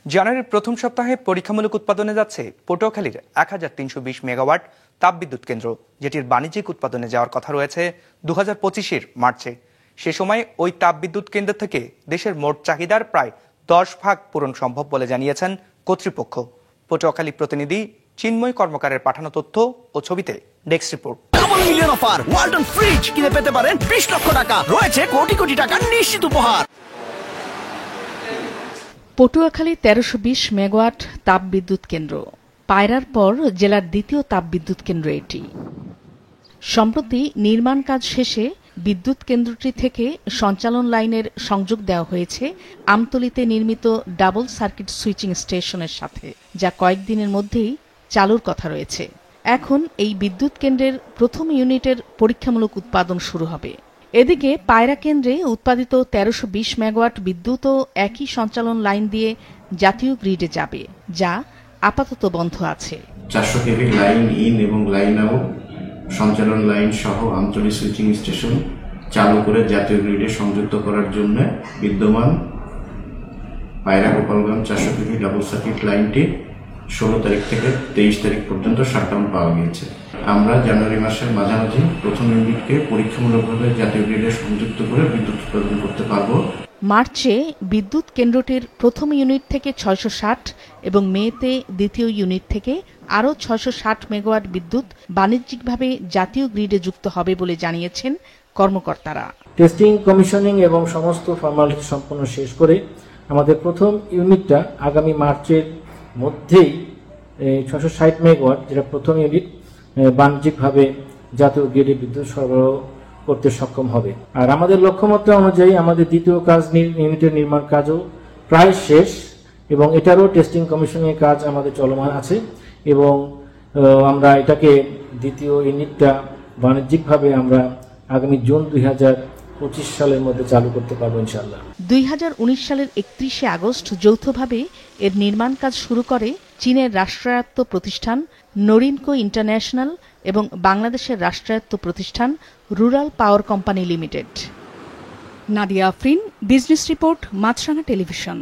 জানুয়ারির প্রথম সপ্তাহে পরীক্ষামূলক উৎপাদনে যাচ্ছে পটুয়াখালীর ১৩২০ মেগাওয়াট তাপবিদ্যুৎ কেন্দ্র, যেটির বাণিজ্যিক উৎপাদনে যাওয়ার কথা রয়েছে ২০২৫-এর মার্চে। সে সময় ওই তাপবিদ্যুৎ কেন্দ্র থেকে দেশের মোট চাহিদার প্রায় ১০ ভাগ পূরণ সম্ভব বলে জানিয়েছেন কর্তৃপক্ষ। পটুয়াখালী প্রতিনিধি চিন্ময় কর্মকারের পাঠানো তথ্য ও ছবিতে desk report. Double million offer, Walton fridge কিনে পেতে পারেন ২০ লক্ষ টাকা, রয়েছে কোটি কোটি টাকার নিশ্চিত উপহার। পটুয়াখালী ১৩২০ মেগাওয়াট তাপবিদ্যুৎ কেন্দ্র, পায়রার পর জেলার দ্বিতীয় তাপবিদ্যুৎ কেন্দ্র এটি। সম্প্রতি নির্মাণ কাজ শেষে বিদ্যুৎ কেন্দ্রটি থেকে সঞ্চালন লাইনের সংযোগ দেওয়া হয়েছে আমতলীতে নির্মিত ডাবল সার্কিট সুইচিং স্টেশনের সাথে, যা কয়েকদিনের মধ্যেই চালুর কথা রয়েছে। এখন এই বিদ্যুৎ কেন্দ্রের প্রথম ইউনিটের পরীক্ষামূলক উৎপাদন শুরু হবে। এদিকে পায়রা কেন্দ্রে উৎপাদিত ১৩২০ মেগাওয়াট বিদ্যুৎও একই সঞ্চালন লাইন দিয়ে জাতীয় গ্রিডে যাবে, যা আপাতত বন্ধ আছে। ৪০০ কেভি লাইন ইন এবং লাইন আউট সঞ্চালন লাইন সহ আঞ্চলিক সুইচিং স্টেশন চালু করে জাতীয় গ্রিডে সংযুক্ত করার জন্য বিদ্যমান পায়রা গোপালগঞ্জ ৪০০ কেভি ডাবল সার্কিট লাইনটি ১৬ তারিখ থেকে ২৩ তারিখ পর্যন্ত শাটডাউন পাওয়া গিয়েছে। আমরা জানুয়ারি মাসের মাঝামাঝি প্রথম ইউনিটকে পরীক্ষামূলকভাবে জাতীয় গ্রিডে সংযুক্ত করে বিদ্যুৎ উৎপাদন করতে পারব। মার্চে বিদ্যুৎ কেন্দ্রটির প্রথম ইউনিট থেকে ৬৬০ এবং মেতে দ্বিতীয় ইউনিট থেকে আরও ৬৬০ মেগাওয়াট বিদ্যুৎ বাণিজ্যিকভাবে জাতীয় গ্রিডে যুক্ত হবে বলে জানিয়েছেন কর্মকর্তারা। টেস্টিং, কমিশনিং এবং সমস্ত ফর্মালিটি সম্পন্ন শেষ করে আমাদের প্রথম ইউনিটটা আগামী মার্চের মধ্যেই ৬৬০ মেগাওয়াট, যেটা প্রথম ইউনিট, বাণিজ্যিকভাবে জাতীয় গ্রিডে বিদ্যুৎ সরবরাহ করতে সক্ষম হবে। আর আমাদের লক্ষ্যমাত্রা অনুযায়ী আমাদের দ্বিতীয় ইউনিটের নির্মাণ কাজও প্রায় শেষ এবং এটারও টেস্টিং কমিশনের কাজ আমাদের চলমান আছে এবং আমরা এটাকে দ্বিতীয় ইউনিটটা বাণিজ্যিকভাবে আমরা আগামী জুন ২০২৫ সালের মধ্যে চালু করতে পারবো ইনশাআল্লাহ। ২০১৯ সালের ৩১শে আগস্ট যৌথভাবে এর নির্মাণ কাজ শুরু করে চীনের রাষ্ট্রায়ত্ত প্রতিষ্ঠান নরিনকো ইন্টারন্যাশনাল এবং বাংলাদেশের রাষ্ট্রায়ত্ত প্রতিষ্ঠান rural power company limited. Nadia Afrin, business report, Maasranga television.